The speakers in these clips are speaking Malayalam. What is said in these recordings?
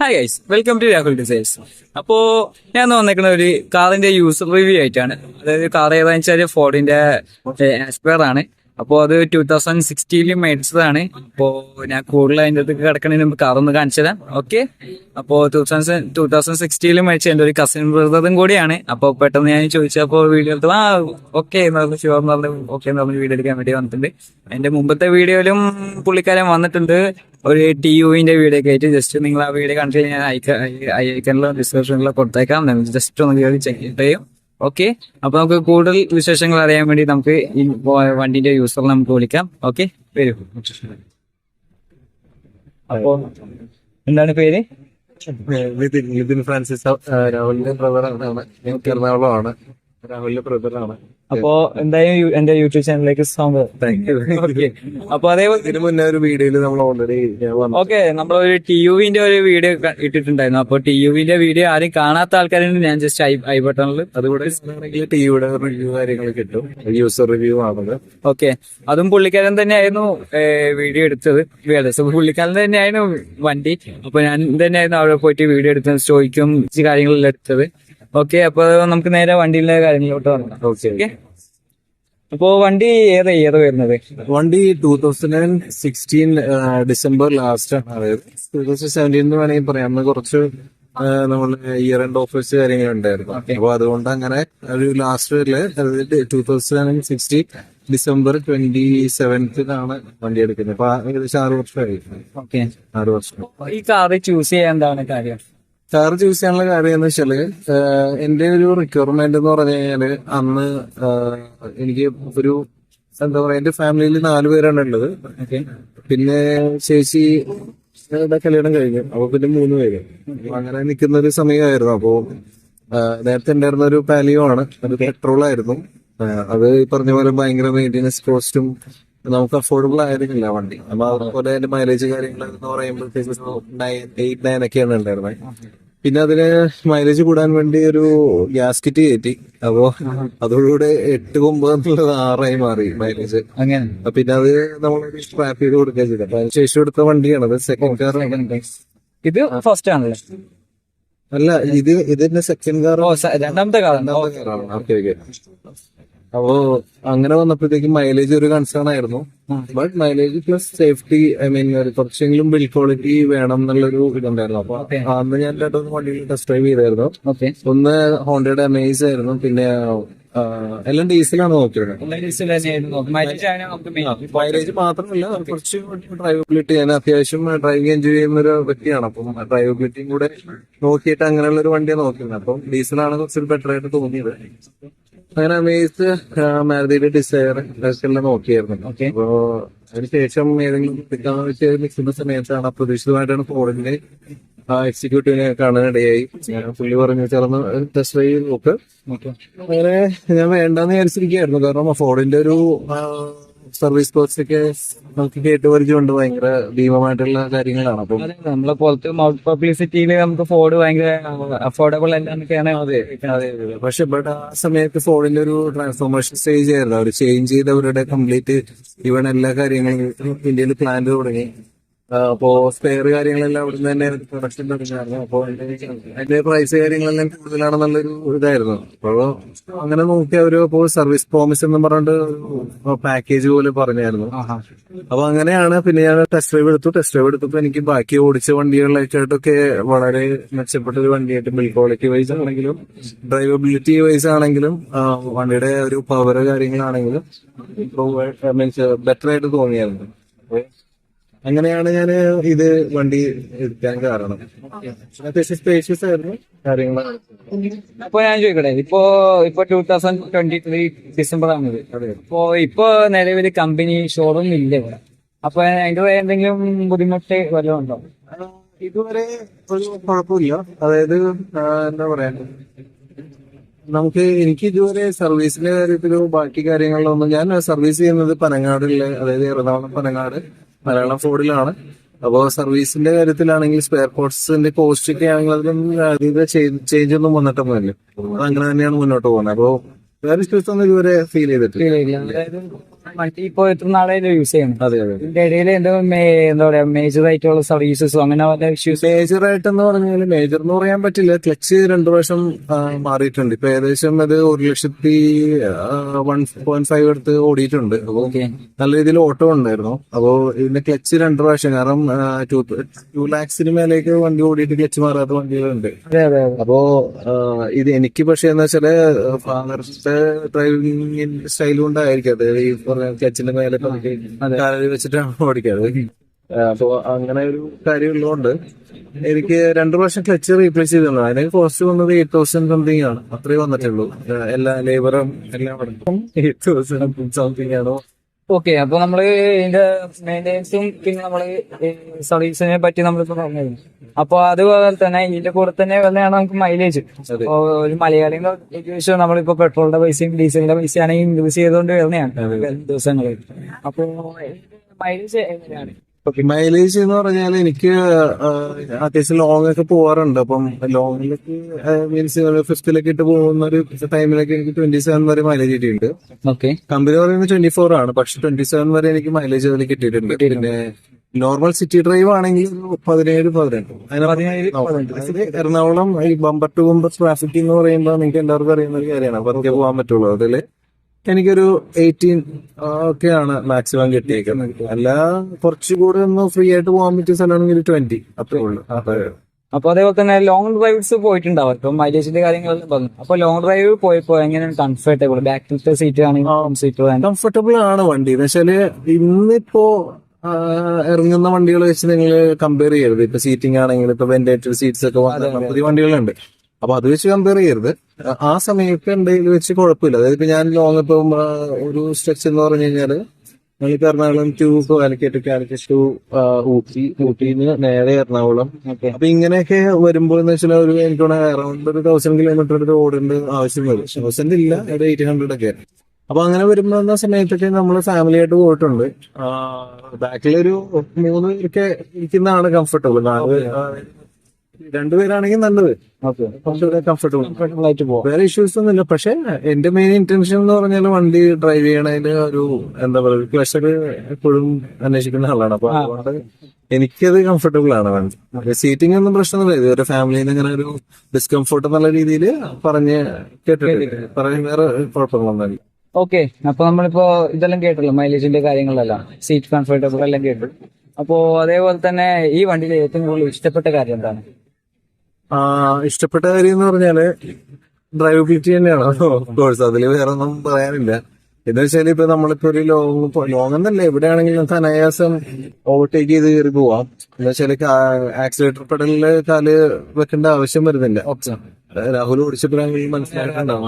Hi guys, welcome to Rahul designs. അപ്പോ ഞാൻ വന്നേക്കുന്ന ഒരു കാറിന്റെ യൂസർ റിവ്യൂ ആയിട്ടാണ്. അതായത് കാർ ഏതാണെന്ന് വെച്ചാൽ ഫോർഡിന്റെ ആസ്പയർ ആണ്. അപ്പോൾ അത് 2016 മേടിച്ചതാണ്. അപ്പോൾ ഞാൻ കൂടുതൽ അതിൻ്റെ അടുത്ത് കിടക്കുന്നതിന് മുമ്പ് കാർ ഒന്ന് കാണിച്ചു തരാം. ഓക്കെ, അപ്പോൾ 2016 മേടിച്ച എൻ്റെ ഒരു കസിൻ ബ്രദറും കൂടിയാണ്. അപ്പോൾ പെട്ടെന്ന് ഞാൻ ചോദിച്ചപ്പോൾ വീഡിയോ എടുത്തു. ഓക്കെ എന്ന് പറഞ്ഞു, ഷുവർ എന്ന് പറഞ്ഞു, ഓക്കെ എന്ന് പറഞ്ഞു വീഡിയോ എടുക്കാൻ വേണ്ടി വന്നിട്ടുണ്ട്. എൻ്റെ മുമ്പത്തെ വീഡിയോയിലും പുള്ളിക്കാരൻ വന്നിട്ടുണ്ട്, ഒരു TUവിന്റെ വീഡിയോ ഒക്കെ ആയിട്ട്. ജസ്റ്റ് നിങ്ങൾ ആ വീഡിയോ കണ്ടിട്ട് ഞാൻ ഐക്കണിലോ ഡിസ്ക്രിപ്ഷനിലോ കൊടുത്തേക്കാം. ജസ്റ്റ് ഒന്ന് കയറി ചെക്ക് ചെയ്യും. ഓക്കെ, അപ്പൊ നമുക്ക് കൂടുതൽ വിശേഷങ്ങൾ അറിയാൻ വേണ്ടി നമുക്ക് ഈ വണ്ടിന്റെ യൂസർ നമുക്ക് വിളിക്കാം. ഓക്കെ, വരൂ. അപ്പോ എന്താണ് പേര്? നിതിൻ ഫ്രാൻസിസ്. രാഹുലിന്റെ ബ്രദറാണ്. എറണാകുളമാണ്. രാഹുലിന്റെ ബ്രദറാണ്. അപ്പോ എന്തായാലും എന്റെ യൂട്യൂബ് ചാനലിലേക്ക് സ്വാഗതം. Thank you. ഓക്കെ, അപ്പൊ അതേപോലെ ഇതിന് മുന്നേ ഒരു വീഡിയോയിൽ നമ്മൾ ഓൾറെഡി ഓക്കെ നമ്മളൊരു TUവിന്റെ ഒരു വീഡിയോ ഇട്ടിട്ടുണ്ടായിരുന്നു. അപ്പൊ TUവിന്റെ വീഡിയോ ആരും കാണാത്ത ആൾക്കാരുണ്ട്. ഞാൻ ജസ്റ്റ് ഐ ബട്ടണിൽ അതുകൂടെ ടിവിയുടെ റിവ്യൂ കാര്യങ്ങൾ കിട്ടും. യൂസർ റിവ്യൂ ആണത്. ഓക്കെ, അതും പുള്ളിക്കാരൻ തന്നെയായിരുന്നു വീഡിയോ എടുത്തത്. പുള്ളിക്കാരൻ തന്നെയായിരുന്നു വണ്ടി. അപ്പൊ ഞാൻ തന്നെയായിരുന്നു അവിടെ പോയിട്ട് വീഡിയോ എടുത്തത്, സ്റ്റോയ്ക്കും കാര്യങ്ങളെല്ലാം എടുത്തത്. ഓക്കെ, അപ്പൊ നമുക്ക് നേരെ വണ്ടിയിലെ കാര്യങ്ങളിലോട്ട് വരണം. ഓക്കെ, അപ്പോ വണ്ടി ഏതാ വരുന്നത്? വണ്ടി 2016 ഡിസംബർ ലാസ്റ്റ് ആണ്. അതായത് 2017 എന്ന് വേണമെങ്കിൽ പറയാം. അന്ന് കുറച്ച് നമ്മള് ഇയർ എൻഡ് ഓഫേഴ്സ് കാര്യങ്ങളുണ്ടായിരുന്നു. അപ്പൊ അതുകൊണ്ട് അങ്ങനെ ഒരു ലാസ്റ്റ് വരില്, അതായത് 2016 ഡിസംബർ 27th വണ്ടി എടുക്കുന്നത്. അപ്പൊ ഏകദേശം 6 വർഷമായി. ഓക്കെ, 6 വർഷം. ഈ കാറ് ചൂസ് ചെയ്യാൻ എന്താണ് കാര്യം? കാർ ചൂസ് ചെയ്യാനുള്ള കാര്യം എന്ന് വെച്ചാല്, എന്റെ ഒരു റിക്വയർമെന്റ് എന്ന് പറഞ്ഞു കഴിഞ്ഞാല്, അന്ന് എനിക്ക് ഒരു എന്താ പറയാ, എന്റെ ഫാമിലിയിൽ 4 പേരാണ് ഉള്ളത്. പിന്നെ ചേച്ചി കല്യാണം കഴിഞ്ഞു. അപ്പൊ പിന്നെ 3 പേര്. അങ്ങനെ നിൽക്കുന്ന ഒരു സമയമായിരുന്നു. അപ്പോ നേരത്തെ ഉണ്ടായിരുന്ന ഒരു പാലിയോ ആണ്. അത് പെട്രോൾ ആയിരുന്നു. അത് ഈ പറഞ്ഞ പോലെ ഭയങ്കര മെയിൻ്റെനൻസ് കോസ്റ്റും നമുക്ക് അഫോർഡബിൾ ആയിരുന്നില്ല വണ്ടി. അപ്പൊ അതുപോലെ അതിന്റെ മൈലേജ് കാര്യങ്ങൾ എന്ന് പറയുമ്പോഴത്തേക്ക് 8-9 ഒക്കെയാണ് ഉണ്ടായിരുന്നത്. പിന്നെ അതിന് മൈലേജ് കൂടാൻ വേണ്ടി ഒരു ഗ്യാസ്കിറ്റ് കയറ്റി. അപ്പോ അതോടുകൂടെ 8-9 എന്നുള്ളത് 6 മാറി മൈലേജ്. അങ്ങനെ പിന്നെ അത് നമ്മളൊരു സ്ക്രാപ്പ് ചെയ്ത് കൊടുക്കുക ചെയ്തത്. അപ്പൊ അതിന് ശേഷം എടുത്ത വണ്ടിയാണ് അത്. Second car. ഇത് ഫസ്റ്റ് ആണല്ലേ? അല്ല, ഇതിന്റെ സെക്കൻഡ് കാർ. രണ്ടാമത്തെ കാറാണ്. Okay okay. അപ്പോ അങ്ങനെ വന്നപ്പോഴത്തേക്കും മൈലേജ് ഒരു കൺസേൺ ആയിരുന്നു. ബട്ട് മൈലേജ് പ്ലസ് സേഫ്റ്റി, കുറച്ചെങ്കിലും ബിൽഡ് ക്വാളിറ്റി വേണം എന്നുള്ളൊരു ഇതുണ്ടായിരുന്നു. അപ്പൊ അന്ന് ഞാൻ 2 വണ്ടികൾ ടെസ്റ്റ് ഡ്രൈവ് ചെയ്തായിരുന്നു. ഒന്ന് ഹോണ്ടയുടെ അമേസ് ആയിരുന്നു. പിന്നെ എല്ലാം ഡീസലാണ് നോക്കിയത്. മൈലേജ് മാത്രമല്ല, കുറച്ച് ഡ്രൈവബിലിറ്റി. ഞാൻ അത്യാവശ്യം ഡ്രൈവിംഗ് എൻജോയ് ചെയ്യുന്ന ഒരു വ്യക്തിയാണ്. അപ്പം ഡ്രൈവബിലിറ്റിയും കൂടെ നോക്കിയിട്ട് അങ്ങനെയുള്ള ഒരു വണ്ടിയാണ് നോക്കുന്നത്. അപ്പം ഡീസലാണ് കുറച്ച് ബെറ്റർ ആയിട്ട് തോന്നിയത്. അങ്ങനെ അമേസ്, മാരുതിയുടെ ഡിസയർ എല്ലാം നോക്കിയായിരുന്നു. അപ്പോ അതിനുശേഷം ഏതെങ്കിലും നിൽക്കുന്ന സമയത്താണ് അപ്രതീക്ഷിതമായിട്ടാണ് ഫോർഡിന്റെ എക്സിക്യൂട്ടീവിനെ കാണാനിടയായി. പുള്ളി പറഞ്ഞു ചേർന്ന് ടെസ്റ്റ് ഡ്രൈവ് നോക്ക്. അങ്ങനെ ഞാൻ വേണ്ടെന്ന് വിചാരിച്ചിരിക്കുകയായിരുന്നു. കാരണം ഫോർഡിന്റെ ഒരു സർവീസ് കോസ്റ്റ് ഒക്കെ നമുക്ക് കേട്ട് പരിചയമുണ്ട്. ഭയങ്കര ഭീമമായിട്ടുള്ള കാര്യങ്ങളാണ്. അപ്പം നമ്മളെ പുറത്ത് മൗത്ത് പബ്ലിസിറ്റിയിൽ നമുക്ക് ഫോർഡ് ഭയങ്കര അഫോർഡബിൾ അല്ല എന്നൊക്കെയാണ്. അതെ. പക്ഷെ ബട്ട് ആ സമയത്ത് ഫോർഡിന്റെ ഒരു ട്രാൻസ്ഫോർമേഷൻ സ്റ്റേജ് ആയിരുന്നു. അവർ ചേഞ്ച് ചെയ്ത് അവരുടെ കംപ്ലീറ്റ് ഇവൺ എല്ലാ കാര്യങ്ങളും ഇന്ത്യയിൽ പ്ലാൻ തുടങ്ങി. അപ്പോ സ്പെയർ കാര്യങ്ങളെല്ലാം അവിടെ നിന്ന് തന്നെ പ്രൊഡക്ഷൻ തുടങ്ങിയായിരുന്നു. അപ്പോൾ അതിന്റെ പ്രൈസ് കാര്യങ്ങളെല്ലാം കൂടുതലാണെന്നുള്ളൊരു ഇതായിരുന്നു. അപ്പോൾ അങ്ങനെ നോക്കി അവര് ഇപ്പോൾ സർവീസ് പ്രോമിസ് എന്ന് പറഞ്ഞിട്ട് പാക്കേജ് പോലെ പറഞ്ഞായിരുന്നു. അപ്പൊ അങ്ങനെയാണ് പിന്നെ ഞാൻ ടെസ്റ്റ് ഡ്രൈവ് എടുത്തു. ടെസ്റ്റ് ഡ്രൈവ് എടുത്തപ്പോൾ എനിക്ക് ബാക്കി ഓടിച്ച വണ്ടികളിലേക്കായിട്ടൊക്കെ വളരെ മെച്ചപ്പെട്ട ഒരു വണ്ടിയായിട്ട് ബിൽഡ് ക്വാളിറ്റി വൈസ് ആണെങ്കിലും ഡ്രൈവബിലിറ്റി വൈസ് ആണെങ്കിലും വണ്ടിയുടെ ഒരു പവർ കാര്യങ്ങളാണെങ്കിലും മീൻസ് ബെറ്റർ ആയിട്ട് തോന്നിയായിരുന്നു. അങ്ങനെയാണ് ഞാൻ ഇത് വണ്ടി എടുക്കാൻ കാരണം. അത്യാവശ്യം സ്പേഷ്യസ് ആയിരുന്നു കാര്യങ്ങൾ. അപ്പൊ ഞാൻ ചോദിക്കട്ടെ, ഇപ്പൊ 2023 ഡിസംബർ ആണിത്. ഇപ്പൊ നിലവിൽ കമ്പനി ഷോറൂം ഇല്ല ഇവിടെ. അപ്പൊ അതിന്റെ എന്തെങ്കിലും ബുദ്ധിമുട്ട് വല്ലതും ഉണ്ടോ? ഇതുവരെ ഒരു കുഴപ്പമില്ല. അതായത് എന്താ പറയാ, എനിക്ക് ഇതുവരെ സർവീസിന്റെ കാര്യത്തിലോ ബാക്കി കാര്യങ്ങളിലൊന്നും, ഞാൻ സർവീസ് ചെയ്യുന്നത് പനങ്ങാടിലെ, അതായത് എറണാകുളം പനങ്ങാട് മലയാളം ഫോർഡിലാണ്. അപ്പോൾ സർവീസിന്റെ കാര്യത്തിലാണെങ്കിൽ സ്പെയർ പാർട്സിന്റെ കോസ്റ്റ് ഒക്കെ ആണെങ്കിൽ അതിലൊന്നും ചേഞ്ച് ഒന്നും വന്നിട്ടൊന്നുമില്ല. അത് അങ്ങനെ തന്നെയാണ് മുന്നോട്ട് പോകുന്നത്. അപ്പോൾ വേറെ ഇഷ്യൂസ് ഒന്നും ഇതുവരെ ഫീൽ ചെയ്തിട്ടില്ല. അതായത് വണ്ടി ഇപ്പൊ എത്ര നാളായാലും യൂസ് ചെയ്യണം. അതെ അതെ. ഇതിന്റെ ഇടയിൽ എന്താ പറയാ മേജർ ആയിട്ടുള്ള സർവീസസോ അങ്ങനെ വല്ല ഇഷ്യൂസ്? മേജർ ആയിട്ടെന്ന് പറഞ്ഞാൽ മേജർ എന്ന് പറയാൻ പറ്റില്ല. ക്ലച്ച് 2 വർഷം മാറിയിട്ടുണ്ട്. ഇപ്പൊ ഏകദേശം അത് 1,1.5 എടുത്ത് ഓടിയിട്ടുണ്ട്. അപ്പൊ നല്ല രീതിയിൽ ഓട്ടോ ഉണ്ടായിരുന്നു. അപ്പോ ഇതിന്റെ ക്ലച്ച് 2 പ്രാവശ്യം, കാരണം 2 lakhs മേലേക്ക് വണ്ടി ഓടിയിട്ട് ക്ലച്ച് മാറാത്ത വണ്ടികളുണ്ട്. അതെ അതെ. അപ്പോ ഇത് എനിക്ക് പക്ഷേ എന്ന് വെച്ചാല് ഫാദറിന്റെ ഡ്രൈവിംഗ് സ്റ്റൈൽ കൊണ്ടായിരിക്കും അത് ഈ പറഞ്ഞ ക്ലച്ചിന്റെ മേലെ കാലിൽ വെച്ചിട്ടാണ് ഓടിക്കാറ്. അപ്പൊ അങ്ങനെ ഒരു കാര്യം ഉള്ളതുകൊണ്ട് എനിക്ക് 2 പ്രാവശ്യം ക്ലച്ച് റീപ്ലേസ് ചെയ്തിട്ടുണ്ട്. അതിന് കോസ്റ്റ് വന്നത് 8,000 സംതിങ് ആണ്. അത്രേ വന്നിട്ടുള്ളൂ. എല്ലാ ലേബറും എല്ലാം 8,000 സംതിങ് ആണോ. ഓക്കെ, അപ്പൊ നമ്മള് ഇതിന്റെ മെയിൻ്റെനൻസും പിന്നെ നമ്മള് സർവീസിനെ പറ്റി നമ്മളിപ്പോ പറഞ്ഞിരുന്നു. അപ്പൊ അതുപോലെ തന്നെ ഇതിന്റെ കൂടെ തന്നെ വന്നെയാണ് നമുക്ക് മൈലേജ്. ഒരു മലയാളികൾ ഉദ്ദേശിച്ച് നമ്മളിപ്പോ പെട്രോളിന്റെ പൈസയും ഡീസലിന്റെ പൈസയാണെങ്കിൽ ഇൻക്രീസ് ചെയ്തുകൊണ്ട് വരുന്നതാണ് ദിവസങ്ങളിൽ. അപ്പൊ മൈലേജ് എങ്ങനെയാണ്? മൈലേജ് എന്ന് പറഞ്ഞാൽ എനിക്ക് അത്യാവശ്യം ലോങ് ഒക്കെ പോവാറുണ്ട്. അപ്പം ലോങ്ങിലേക്ക് മീൻസ് 5th ഇട്ട് പോകുന്ന ഒരു ടൈമിലൊക്കെ എനിക്ക് 27 വരെ മൈലേജ് കിട്ടിയിട്ടുണ്ട്. ഓക്കെ, കമ്പനി പറയുന്നത് 24 ആണ്, പക്ഷെ 27 വരെ എനിക്ക് മൈലേജ് അതിൽ കിട്ടിയിട്ടുണ്ട്. പിന്നെ നോർമൽ സിറ്റി ഡ്രൈവ് ആണെങ്കിൽ 17-18. എറണാകുളം ഈ ബമ്പർ ടു ബമ്പർ ട്രാഫിക് എന്ന് പറയുമ്പോൾ നിങ്ങൾക്ക് എല്ലാവർക്കും അറിയുന്ന ഒരു കാര്യമാണ്. പതുക്കെ പോകാൻ പറ്റുള്ളൂ. അതില് എനിക്കൊരു 18 ഒക്കെയാണ് മാക്സിമം കിട്ടിയേക്കുന്നത്. അല്ല കുറച്ചുകൂടി ഒന്ന് ഫ്രീ ആയിട്ട് പോകാൻ പറ്റിയ സ്ഥലമാണെങ്കിൽ 20 അത്രേ ഉള്ളൂ. അപ്പൊ അതേപോലെ തന്നെ ലോങ് ഡ്രൈവ്സ് പോയിട്ടുണ്ടാവും. ഇപ്പൊ മൈലേജിന്റെ കാര്യങ്ങളെല്ലാം പറഞ്ഞു. അപ്പൊ ലോങ് ഡ്രൈവ് പോയപ്പോ എങ്ങനെയാണ് കംഫർട്ടബിൾ? ബാക്കിലത്തെ സീറ്റ് ആണെങ്കിൽ കംഫർട്ടബിൾ ആണ് വണ്ടി. എന്ന് വെച്ചാല് ഇന്നിപ്പോ ഇറങ്ങുന്ന വണ്ടികൾ വെച്ച് നിങ്ങൾ കമ്പയർ ചെയ്യരുത്. ഇപ്പൊ സീറ്റിംഗ് ആണെങ്കിൽ ഇപ്പൊ വെന്റിലേറ്റഡ് സീറ്റ്സ് ഒക്കെ പുതിയ വണ്ടികളുണ്ട്. അപ്പൊ അത് വെച്ച് കമ്പയർ ചെയ്യരുത്. ആ സമയത്ത് എന്തെങ്കിലും വെച്ച് കുഴപ്പമില്ല. അതായത് ഇപ്പൊ ഞാൻ ലോങ് ഇപ്പം ഒരു സ്ട്രെച്ച് എന്ന് പറഞ്ഞു കഴിഞ്ഞാല് ഞങ്ങൾക്ക് എറണാകുളം ടു കാലിക്കറ്റ് ടു ഊട്ടിന്ന് നേരെ എറണാകുളം. അപ്പൊ ഇങ്ങനെയൊക്കെ വരുമ്പോൾ എന്ന് വെച്ചാൽ ഒരു എനിക്ക് അറൌണ്ട് 1,000 കിലോമീറ്റർ ഓടേണ്ട ആവശ്യം വരും. 1,000 ഇല്ല, 800 ഒക്കെ. അപ്പൊ അങ്ങനെ വരുന്ന സമയത്തൊക്കെ നമ്മൾ ഫാമിലി ആയിട്ട് പോയിട്ടുണ്ട്. ബാക്കിലൊരു 3 പേരൊക്കെ ഇരിക്കുന്നതാണ് കംഫർട്ടബിൾ. 2 പേരാണെങ്കിൽ നല്ലത്, കംഫർട്ടബിൾ ആയിട്ട് പോകും. വേറെ ഇഷ്യൂസ് ഒന്നുമില്ല. പക്ഷെ എന്റെ മെയിൻ ഇന്റൻഷൻ എന്ന് പറഞ്ഞാൽ വണ്ടി ഡ്രൈവ് ചെയ്യണതിന് ഒരു എന്താ പറയുക പ്ലഷർ എപ്പോഴും അന്വേഷിക്കുന്ന ആളാണ്. അപ്പൊ അതുകൊണ്ട് എനിക്കത് കംഫർട്ടബിൾ ആണ് വണ്ടി. സീറ്റിംഗ് ഒന്നും പ്രശ്നമൊന്നുമില്ല. ഇതുവരെ ഫാമിലിന്ന് ഇങ്ങനെ ഒരു ഡിസ്കംഫർട്ട് എന്നുള്ള രീതിയിൽ പറഞ്ഞ് കേട്ടിട്ടില്ല. പറഞ്ഞ് വേറെ കുഴപ്പങ്ങളൊന്നുമില്ല. ഓക്കെ, അപ്പൊ നമ്മളിപ്പോ ഇതെല്ലാം കേട്ടല്ലോ, മൈലേജിന്റെ കാര്യങ്ങളെല്ലാം, സീറ്റ് കംഫർട്ടബിൾ എല്ലാം കേട്ടു. അപ്പോ അതേപോലെ തന്നെ ഈ വണ്ടിയിൽ ഏറ്റവും കൂടുതൽ ഇഷ്ടപ്പെട്ട കാര്യം എന്താണ്? ഇഷ്ടപ്പെട്ട കാര്യം എന്ന് പറഞ്ഞാല് ഡ്രൈവബിലിറ്റി തന്നെയാണ്. കോഴ്സ് അതിൽ വേറെ ഒന്നും പറയാനില്ല. എന്ന് വെച്ചാൽ ഇപ്പൊ നമ്മളിപ്പോ ഒരു ലോങ് എന്നല്ല, എവിടെയാണെങ്കിലും നമുക്ക് അനായാസം ഓവർടേക്ക് ചെയ്ത് കയറി പോവാം. എന്ന് വെച്ചാൽ ആക്സിലേറ്റർ പെഡലില് കാല് വെക്കേണ്ട ആവശ്യം വരുന്നില്ല. രാഹുൽ ഓടിച്ചപ്പോഴാണെങ്കിൽ മനസ്സിലായിട്ടുണ്ടാവും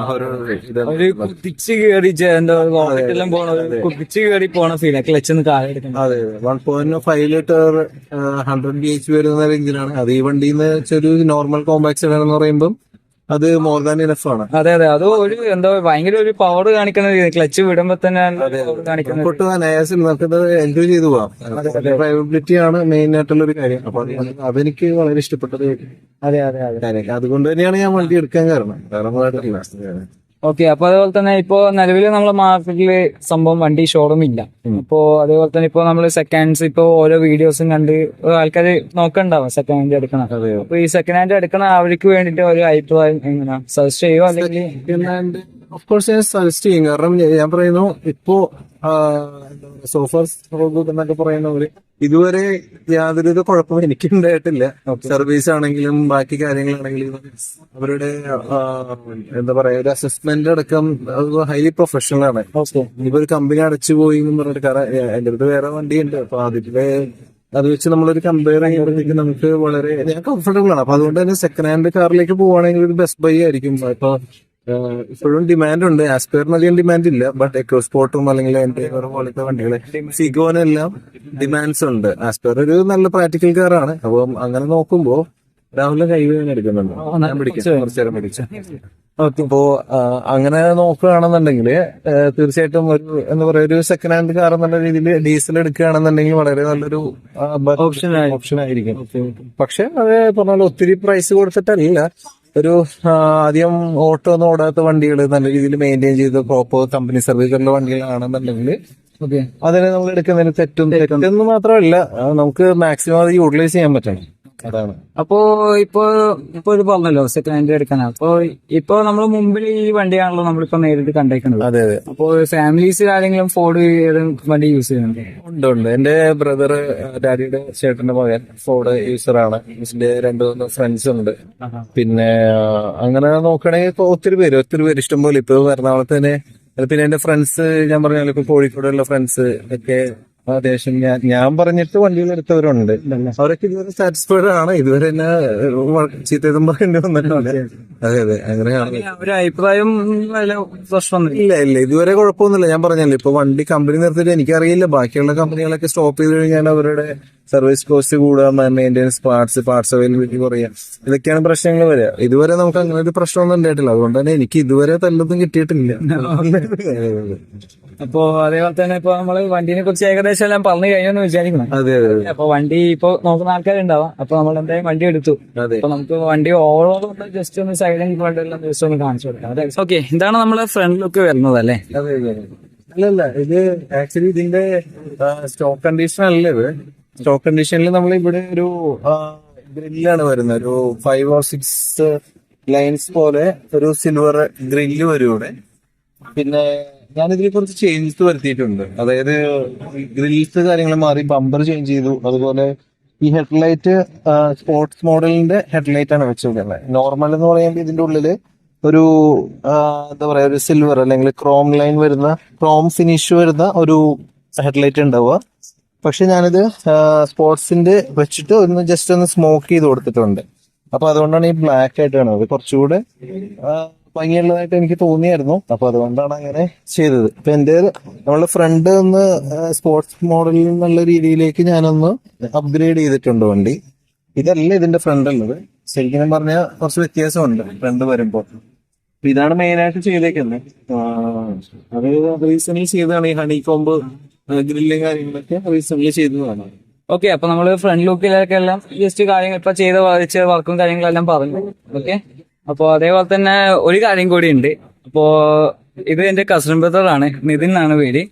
കുതിച്ച് കയറി പോണ ഫീൽ ക്ലച്ച് കാലെടുക്കുന്നത്. അതെ, 1.5 ലിറ്റർ 100 BH വരുന്ന എഞ്ചിനാണ് അത്. ഈ വണ്ടിന്ന് വെച്ചൊരു നോർമൽ കോമ്പാക്ട് എന്ന് പറയുമ്പോൾ അത് മോർ ദാൻ ഇനഫ് ആണ്. അതെ അതെ, അത് ഒരു എന്താ ഭയങ്കര ഒരു പവർ കാണിക്കുന്ന ക്ലച്ച് വിടുമ്പോ തന്നെ നമുക്കത് എൻജോയ് ചെയ്തു പോവാം. ഡ്രൈവബിലിറ്റി ആണ് മെയിൻ ആയിട്ടുള്ള ഒരു കാര്യം. അപ്പൊ അതെനിക്ക് വളരെ ഇഷ്ടപ്പെട്ടത്. അതെ അതെ അതെ, അതുകൊണ്ട് തന്നെയാണ് ഞാൻ വണ്ടി എടുക്കാൻ കാരണം. ഓക്കെ, അപ്പൊ അതേപോലെ തന്നെ ഇപ്പോ നിലവിൽ നമ്മളെ മാർക്കറ്റില് സംഭവം വണ്ടി ഷോറൂം ഇല്ല. അപ്പോ അതേപോലെ തന്നെ ഇപ്പൊ നമ്മള് സെക്കൻഡ്സ് ഇപ്പൊ ഓരോ വീഡിയോസും കണ്ട് ആൾക്കാർ നോക്കണ്ടാവും സെക്കൻഡ് ഹാൻഡ് എടുക്കണം. അപ്പൊ ഈ സെക്കൻഡ് ഹാൻഡ് എടുക്കണ അവർക്ക് വേണ്ടിട്ട് ഒരു അഭിപ്രായം എങ്ങനെയാ സജസ്റ്റ് ചെയ്യുമോ? അല്ലെങ്കിൽ ഓഫ് കോഴ്സ് ഞാൻ സജസ്റ്റ് ചെയ്യും. കാരണം ഞാൻ പറയുന്നു, ഇപ്പോ സോഫാസ് എന്നൊക്കെ പറയുന്നവര് ഇതുവരെ യാതൊരുവിധ കുഴപ്പവും എനിക്ക് ഉണ്ടായിട്ടില്ല. സർവീസ് ആണെങ്കിലും ബാക്കി കാര്യങ്ങളാണെങ്കിലും അവരുടെ എന്താ പറയാ ഒരു അസസ്മെന്റ് അടക്കം ഹൈലി പ്രൊഫഷണൽ ആണ്. ഇപ്പൊ ഒരു കമ്പനി അടച്ചു പോയി എന്ന് പറഞ്ഞിട്ട്, കാരണം എന്റെ അടുത്ത് വേറെ വണ്ടിയുണ്ട്. അപ്പൊ അതിന്റെ അത് വെച്ച് നമ്മളൊരു കമ്പയർ ചെയ്യുമ്പോഴത്തേക്ക് നമുക്ക് വളരെ ഞാൻ കംഫർട്ടബിൾ ആണ്. അപ്പൊ അതുകൊണ്ട് തന്നെ സെക്കൻഡ് ഹാൻഡ് കാറിലേക്ക് പോവാണെങ്കിൽ ഒരു ബെസ്റ്റ് ബൈ ആയിരിക്കും. ഇപ്പൊ ഇപ്പോഴും ഡിമാൻഡ് ഉണ്ട്. ആസ്പെയറിന് അധികം ഡിമാൻഡ് ഇല്ല, ബട്ട് എക്കോസ്പോർട്ടും അല്ലെങ്കിൽ എൻഡേവർ പോലത്തെ വണ്ടികളെ ഫിഗോനെല്ലാം ഡിമാൻഡ്സ് ഉണ്ട്. ആസ്പെയർ ഒരു നല്ല പ്രാക്ടിക്കൽ കാറാണ്. അപ്പം അങ്ങനെ നോക്കുമ്പോ രാഹുലിനെ കൈവേദന എടുക്കുന്നുണ്ട്. ഞാൻ പിടിക്കാം, കുറച്ചു നേരം പിടിച്ചു. അപ്പോ അങ്ങനെ നോക്കുകയാണെന്നുണ്ടെങ്കിൽ തീർച്ചയായിട്ടും ഒരു എന്താ പറയാ ഒരു സെക്കൻഡ് ഹാൻഡ് കാർ എന്നുള്ള രീതിയിൽ ഡീസൽ എടുക്കുകയാണെന്നുണ്ടെങ്കിൽ വളരെ നല്ലൊരു ഓപ്ഷൻ ആയിരിക്കും. പക്ഷെ അത് പറഞ്ഞാൽ ഒത്തിരി പ്രൈസ് കൊടുത്തിട്ടല്ല, ഒരു അധികം ഓട്ടോ ഒന്നും ഓടാത്ത വണ്ടികൾ നല്ല രീതിയിൽ മെയിൻറ്റെയിൻ ചെയ്ത് പ്രോപ്പർ കമ്പനി സർവീസുള്ള വണ്ടികളാണെന്നുണ്ടെങ്കിൽ ഓക്കെ. അതിനെ നമ്മൾ എടുക്കുന്നതിന് തെറ്റെന്ന് മാത്രമല്ല നമുക്ക് മാക്സിമം അത് യൂട്ടിലൈസ് ചെയ്യാൻ പറ്റണം. അതാണ്. അപ്പോ ഇപ്പൊ ഒരു പറഞ്ഞല്ലോ സെക്കൻഡ് ഹാൻഡ് എടുക്കാനാ. അപ്പൊ ഇപ്പൊ നമ്മൾ മുമ്പിൽ ഈ വണ്ടിയാണല്ലോ നമ്മളിപ്പോ നേരിട്ട് കണ്ടേക്കുന്നത്. അതെ അതെ. അപ്പോ ഫാമിലീസ് ആരെങ്കിലും ഫോർഡ് വണ്ടി യൂസ് ചെയ്യുന്നുണ്ട്? ഉണ്ട്. എന്റെ ബ്രദർ, ഡാഡിയുടെ ചേട്ടന്റെ മകൻ ഫോർഡ് യൂസറാണ്. ഇതിന്റെ 2-3 ഫ്രണ്ട്സ് ഉണ്ട്. പിന്നെ അങ്ങനെ നോക്കണെങ്കിൽ ഇപ്പൊ ഒത്തിരി പേര് ഇഷ്ടംപോലെ ഇപ്പൊ എറണാകുളത്ത് തന്നെ. പിന്നെ എന്റെ ഫ്രണ്ട്സ് ഞാൻ പറഞ്ഞാൽ ഇപ്പൊ കോഴിക്കോടുള്ള ഫ്രണ്ട്സ് ഒക്കെ അത്യാവശ്യം ഞാൻ പറഞ്ഞിട്ട് വണ്ടികൾ എടുത്തവരുണ്ട്. അവരൊക്കെ ഇതുവരെ സാറ്റിസ്ഫൈഡ് ആണ്. ഇതുവരെ എന്നെ ചീത്തതും പറയേണ്ടി വന്നിട്ടില്ല. അതെ അതെ, അങ്ങനെയാണ്. ഒരു അഭിപ്രായം പ്രശ്നമൊന്നുമില്ല. ഇല്ല ഇതുവരെ കുഴപ്പമൊന്നുമില്ല. ഞാൻ പറഞ്ഞല്ലോ ഇപ്പൊ വണ്ടി കമ്പനി നിർത്തിയിട്ട് എനിക്കറിയില്ല. ബാക്കിയുള്ള കമ്പനികളൊക്കെ സ്റ്റോപ്പ് ചെയ്ത് കഴിഞ്ഞാൽ അവരുടെ സർവീസ് കോസ്റ്റ് കൂടുക, മെയിൻ്റെനൻസ്, പാർട്സ് അവൈലബിലിറ്റി കുറയുക, ഇതൊക്കെയാണ് പ്രശ്നങ്ങൾ വരിക. ഇതുവരെ നമുക്ക് അങ്ങനെ ഒരു പ്രശ്നമൊന്നും ഉണ്ടായിട്ടില്ല. അതുകൊണ്ട് തന്നെ എനിക്ക് ഇതുവരെ തല്ലൊന്നും കിട്ടിയിട്ടില്ല. അപ്പോ അതേപോലെ തന്നെ ഇപ്പൊ നമ്മള് വണ്ടിനെ കുറിച്ച് ഏകദേശം എല്ലാം പറഞ്ഞു കഴിഞ്ഞെന്ന് വിചാരിക്കണം. അതെ അതെ. അപ്പൊ വണ്ടി ഇപ്പൊ നോക്കുന്ന ആൾക്കാരുണ്ടാവാം. അപ്പൊ നമ്മൾ എന്തായാലും വണ്ടി എടുത്തു. അപ്പൊ നമുക്ക് വണ്ടി ഓവറോൾ ഒന്ന് ജസ്റ്റ് ഒന്ന് സൈഡിൽ ഫ്രണ്ടെല്ലാം ജസ്റ്റ് ഒന്ന് കാണിച്ചു കൊടുക്കാം. ഓക്കെ, ഇതാണ് നമ്മളെ ഫ്രണ്ട് ലുക്ക് വരുന്നത് അല്ലേ? അല്ലല്ല, ഇത് ആക്ച്വലി ഇതിന്റെ സ്റ്റോക്ക് കണ്ടീഷൻ അല്ല. ഇത് സ്റ്റോക്ക് കണ്ടീഷനിൽ നമ്മൾ ഇവിടെ ഒരു ഗ്രില്ലാണ് വരുന്നത്. ഒരു 5 or 6 ലൈൻസ് പോലെ ഒരു സിൽവർ ഗ്രില്ല് വരും ഇവിടെ. പിന്നെ ഞാനിതിൽ കുറച്ച് ചേഞ്ചസ് വരുത്തിയിട്ടുണ്ട്. അതായത് ഗ്രിൽസ് കാര്യങ്ങൾ മാറി, ബമ്പർ ചേഞ്ച് ചെയ്തു. അതുപോലെ ഈ ഹെഡ്ലൈറ്റ് സ്പോർട്സ് മോഡലിന്റെ ഹെഡ്ലൈറ്റ് ആണ് വെച്ചിരിക്കുന്നത്. നോർമൽ എന്ന് പറയുമ്പോൾ ഇതിന്റെ ഉള്ളില് ഒരു എന്താ പറയാ, ഒരു സിൽവർ അല്ലെങ്കിൽ ക്രോം ലൈൻ വരുന്ന, ക്രോം ഫിനിഷ് വരുന്ന ഒരു ഹെഡ്ലൈറ്റ് ഉണ്ടാവുക. പക്ഷെ ഞാനിത് സ്പോർട്സിന്റെ വെച്ചിട്ട് ജസ്റ്റ് ഒന്ന് സ്മോക്ക് ചെയ്ത് കൊടുത്തിട്ടുണ്ട്. അപ്പൊ അതുകൊണ്ടാണ് ഈ ബ്ലാക്ക് ആയിട്ട് കാണുന്നത്. കുറച്ചുകൂടെ ഭംഗിയുള്ളതായിട്ട് എനിക്ക് തോന്നിയായിരുന്നു. അപ്പൊ അതുകൊണ്ടാണ് അങ്ങനെ ചെയ്തത്. ഇപ്പൊ എന്റെ നമ്മളെ ഫ്രണ്ട് ഒന്ന് സ്പോർട്സ് മോഡലിൽ നിന്നുള്ള രീതിയിലേക്ക് ഞാനൊന്ന് അപ്ഗ്രേഡ് ചെയ്തിട്ടുണ്ട് വണ്ടി. ഇതല്ല ഇതിന്റെ ഫ്രണ്ട് ഉള്ളത്. ശരിക്കും പറഞ്ഞാൽ കുറച്ച് വ്യത്യാസമുണ്ട് ഫ്രണ്ട് വരുമ്പോൾ. ഇതാണ് മെയിൻ ആയിട്ട് ചെയ്തേക്കുന്നത്. അത് റീസെന്റ് ചെയ്തതാണ്. ഈ ഹണി കോമ്പ് ഗ്രില്ലും കാര്യങ്ങളൊക്കെ റീസെന്റ് ചെയ്തതാണ്. ഓക്കെ, അപ്പൊ നമ്മള് ഫ്രണ്ട് ലുക്കിലൊക്കെ എല്ലാം ജസ്റ്റ് കാര്യങ്ങൾ ഇപ്പൊ ചെയ്ത വർക്കും കാര്യങ്ങളെല്ലാം പറഞ്ഞു. ഓക്കെ, അപ്പൊ അതേപോലെ തന്നെ ഒരു കാര്യം കൂടി ഉണ്ട്. അപ്പോ ഇത് എന്റെ കസിൻ ബ്രദർ ആണ്, നിതിൻ എന്നാണ് പേര്.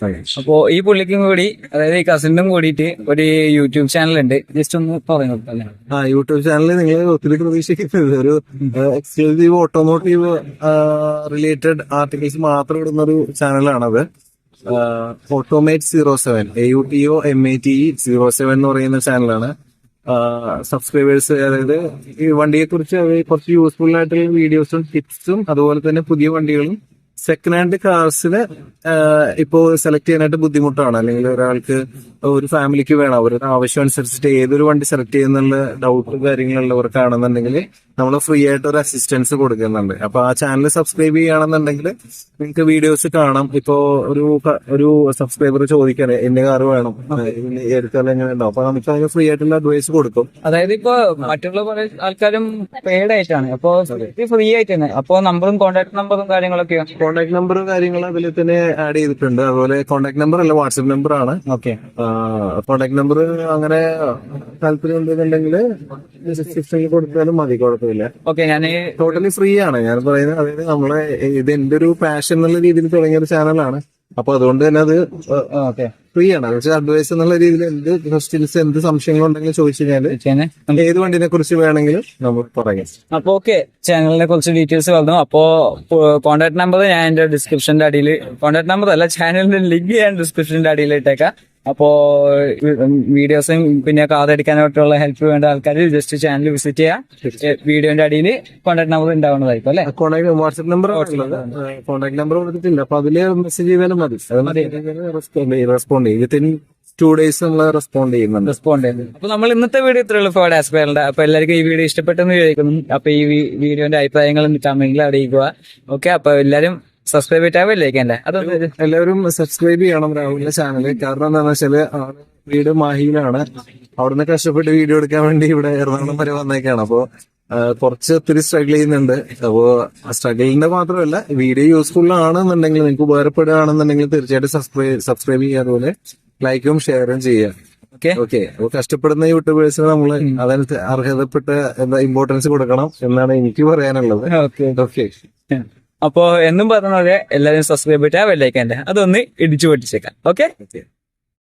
അപ്പോ ഈ പുള്ളിക്കും കൂടി, അതായത് ഈ കസിനും കൂടിയിട്ട് ഒരു യൂട്യൂബ് ചാനൽ ഉണ്ട്. ജസ്റ്റ് ഒന്ന് പറഞ്ഞു കൊടുത്തല്ലേ? യൂട്യൂബ് ചാനൽ നിങ്ങൾ ഒത്തിരി പ്രതീക്ഷിക്കുന്നത് ഒരു എക്സ്ക്ലൂസീവ് ഓട്ടോമോട്ടീവ് റിലേറ്റഡ് ആർട്ടിക്കിൾസ് മാത്രം ഇടുന്ന ഒരു ചാനലാണത്. ഓട്ടോമേറ്റ് 07 AUTOMATE 07 എന്ന് പറയുന്ന ചാനലാണ്. സബ്സ്ക്രൈബേഴ്സ്, അതായത് ഈ വണ്ടിയെ കുറിച്ച് കുറച്ച് യൂസ്ഫുൾ ആയിട്ടുള്ള വീഡിയോസും ടിപ്സും അതുപോലെ തന്നെ പുതിയ വണ്ടികളും സെക്കൻഡ് ഹാൻഡ് കാർസിന് ഇപ്പോ സെലക്ട് ചെയ്യാനായിട്ട് ബുദ്ധിമുട്ടാണ്. അല്ലെങ്കിൽ ഒരാൾക്ക് ഒരു ഫാമിലിക്ക് വേണം, അവരുടെ ആവശ്യം അനുസരിച്ചിട്ട് ഏതൊരു വണ്ടി സെലക്ട് ചെയ്യുന്നുള്ള ഡൗട്ട് കാര്യങ്ങളുള്ളവർക്കാണെന്നുണ്ടെങ്കിൽ നമ്മൾ ഫ്രീ ആയിട്ട് ഒരു അസിസ്റ്റൻസ് കൊടുക്കുന്നുണ്ട്. അപ്പൊ ആ ചാനൽ സബ്സ്ക്രൈബ് ചെയ്യുകയാണെന്നുണ്ടെങ്കിൽ നിങ്ങൾക്ക് വീഡിയോസ് കാണാം. ഇപ്പോ ഒരു സബ്സ്ക്രൈബർ ചോദിക്കാറ് എന്റെ കാർ വേണം, എടുത്താൽ എങ്ങനെ ഉണ്ടാവും. അപ്പൊ നമുക്ക് അതിന് ഫ്രീ ആയിട്ടുള്ള അഡ്വൈസ് കൊടുക്കും. അതായത് ഇപ്പൊ മറ്റുള്ള പല ആൾക്കാരും പെയ്ഡ് ആയിട്ടാണ്, അപ്പൊ ഫ്രീ ആയിട്ട് തന്നെ. അപ്പൊ നമ്പറും കോൺടാക്ട് നമ്പറും കാര്യങ്ങളൊക്കെ, കോൺടാക്ട് നമ്പറും കാര്യങ്ങളും അതിൽ തന്നെ ആഡ് ചെയ്തിട്ടുണ്ട്. അതുപോലെ കോൺടാക്ട് നമ്പർ അല്ല, വാട്സ്ആപ്പ് നമ്പർ ആണ്. ഓക്കെ, കോൺടാക്ട് നമ്പർ അങ്ങനെ താല്പര്യം ഉണ്ടെന്നുണ്ടെങ്കിൽ ഡിസ്ക്രിപ്ഷനിൽ കൊടുത്താലും മതി, കുഴപ്പമില്ല. ഓക്കെ, ഞാൻ ടോട്ടലി ഫ്രീ ആണ് ഞാൻ പറയുന്നത്. അതായത് നമ്മളെ ഇത് എന്റെ ഒരു പാഷൻ എന്നുള്ള രീതിയിൽ തുടങ്ങിയ ഒരു ചാനലാണ്. അപ്പൊ അതുകൊണ്ട് തന്നെ അത് ഫ്രീ ആണ്. പക്ഷെ അഡ്വൈസ് എന്നുള്ള രീതിയിൽ എന്ത് ക്വസ്റ്റ്യൻസ്, എന്ത് സംശയങ്ങളുണ്ടെങ്കിലും ചോദിച്ചു കഴിഞ്ഞാൽ ഏത് വണ്ടിനെ കുറിച്ച് വേണമെങ്കിലും നമ്മൾ പറയാം. അപ്പൊ ഓക്കെ, ചാനലിനെ കുറിച്ച് ഡീറ്റെയിൽസ് പറഞ്ഞു. അപ്പോ കോൺടാക്ട് നമ്പർ ഞാൻ എന്റെ ഡിസ്ക്രിപ്ഷന്റെ അടിയിൽ, കോൺടാക്ട് നമ്പർ അല്ല, ചാനലിന്റെ ലിങ്ക് ഞാൻ ഡിസ്ക്രിപ്ഷന്റെ അടിയിൽ ഇട്ടേക്കാം. അപ്പോ വീഡിയോസും പിന്നെ കാർ എടുക്കാനായിട്ടുള്ള ഹെൽപ്പ് വേണ്ട ആൾക്കാർ ജസ്റ്റ് ചാനൽ വിസിറ്റ് ചെയ്യാം. വീഡിയോന്റെ അടിയിൽ കോൺടാക്ട് നമ്പർ ഉണ്ടാവുന്നതായിരിക്കും അല്ലെ? Contact WhatsApp number contact number കൊടുത്തിട്ടില്ല. അപ്പൊ അതില് മെസ്സേജ് ചെയ്താലും മതി. റെസ്പോണ്ട് ചെയ്യും. വിത്തിൻ 2 days നമ്മൾ റെസ്പോണ്ട് ചെയ്യുന്നുണ്ട്. അപ്പൊ നമ്മൾ ഇന്നത്തെ വീഡിയോ ഇത്രയുള്ളൂ ഫോർഡ് ആസ്പയറിന്റെ. അപ്പൊ എല്ലാവർക്കും ഈ വീഡിയോ ഇഷ്ടപ്പെട്ടെന്ന് വിചാരിക്കുന്നു. അപ്പൊ ഈ വീഡിയോന്റെ അഭിപ്രായങ്ങളും കമന്റിൽ അറിയിക്കുക. ഓക്കെ, അപ്പൊ എല്ലാരും സബ്സ്ക്രൈബ് ചെയ്താവില്ലേക്കല്ലേ? അതൊന്നും എല്ലാവരും സബ്സ്ക്രൈബ് ചെയ്യണം രാഹുലിന്റെ ചാനല്. കാരണം എന്താണെന്ന് വെച്ചാല് വീട് മാഹിയിലാണ്. അവിടുന്ന് കഷ്ടപ്പെട്ട് വീഡിയോ എടുക്കാൻ വേണ്ടി ഇവിടെ എറണാകുളം വരെ വന്നേക്കാണ്. അപ്പോ കുറച്ച് ഒത്തിരി സ്ട്രഗിൾ ചെയ്യുന്നുണ്ട്. അപ്പോ സ്ട്രഗിളിന്റെ മാത്രമല്ല, വീഡിയോ യൂസ്ഫുൾ ആണെന്നുണ്ടെങ്കിൽ, നിങ്ങൾക്ക് ഉപകാരപ്പെടുകയാണെന്നുണ്ടെങ്കിൽ തീർച്ചയായിട്ടും സബ്സ്ക്രൈബ് ചെയ്യുക. അതുപോലെ ലൈക്കും ഷെയറും ചെയ്യുക. ഓക്കെ, അപ്പൊ കഷ്ടപ്പെടുന്ന യൂട്യൂബേഴ്സിന് നമ്മൾ അതിന് അർഹതപ്പെട്ട ഇമ്പോർട്ടൻസ് കൊടുക്കണം എന്നാണ് എനിക്ക് പറയാനുള്ളത്. ഓക്കെ. അപ്പോ എന്നും പറഞ്ഞ പോലെ എല്ലാവരും സബ്സ്ക്രൈബ് ചെയ്തിട്ട് ബെല്ലൈക്കൻ്റെ അതൊന്ന് ഇടിച്ചു പൊട്ടിച്ചേക്കാം. ഓക്കെ.